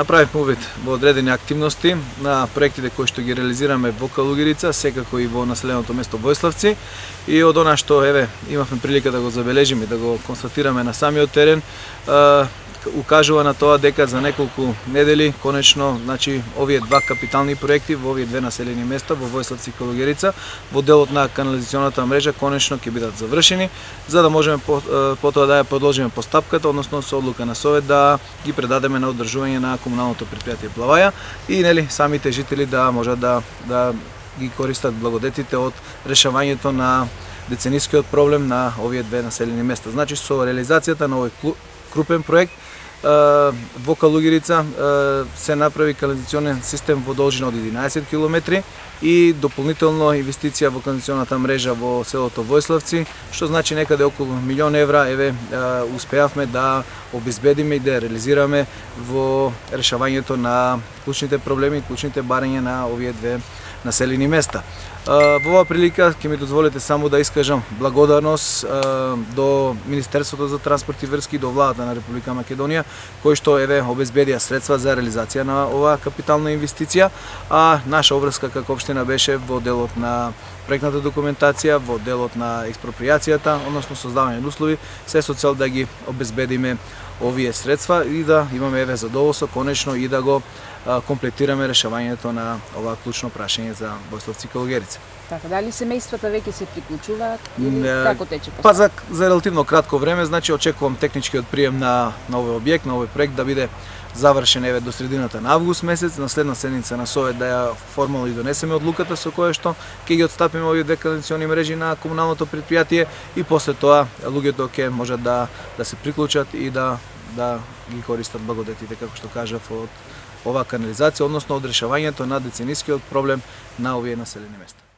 Направивме увид во одредени активности на проектите кои што ги реализираме во Калугерица, секако и во населеното место Војславци, и од она што имавме прилика да го забележиме и да го констатираме на самиот терен, укажува на тоа дека за неколку недели конечно, овие два капитални проекти во овие две населени места во Војславци и Калугерица во делот на канализационата мрежа конечно ќе бидат завршени, за да можеме потоа да ја продолжиме постапката, односно со одлука на Совет да ги предадеме на одржување на комуналното предпријатие Плаваја и самите жители да можат да ги користат благодетите од решавањето на деценискиот проблем на овие две населени места. Значи со реализацијата на овој крупен проект во Калугерица се направи канализационен систем во должина од 11 км и дополнително инвестиција во канализационата мрежа во селото Војславци, што значи некаде околу 1 милион евра успеавме да обезбедиме и да реализираме во решавањето на клучните проблеми, клучните барања на овие две населени места. Во оваа прилика ќе ми дозволите само да искажам благодарност до Министерството за транспорт и врски, до владата на Република Македонија, кои што обезбедија средства за реализација на оваа капитална инвестиција, а наша обврска како општина беше во делот на проектната документација, во делот на експроприацијата, односно создавање на услови, се со цел да ги обезбедиме овие средства и да имаме задоволство конечно и да го комплетираме решавањето на ова клучно прашање за Војславци и Калугерица. Така, дали семејствата веќе се приклучуваат или како тече постапката? Па за релативно кратко време, значи очекувам техничкиот прием на овој објект, на овој проект да биде завршен до средината на август месец, на следна седница на Совет да ја формално и донесеме одлуката со која што ќе ги отстапиме овие две канализациони мрежи на комуналното предпријатие и после тоа луѓето ќе можат да се приклучат и да ги користат благодетите, како што кажав, од оваа канализација, односно од решавањето на деценискиот проблем на овие населени места.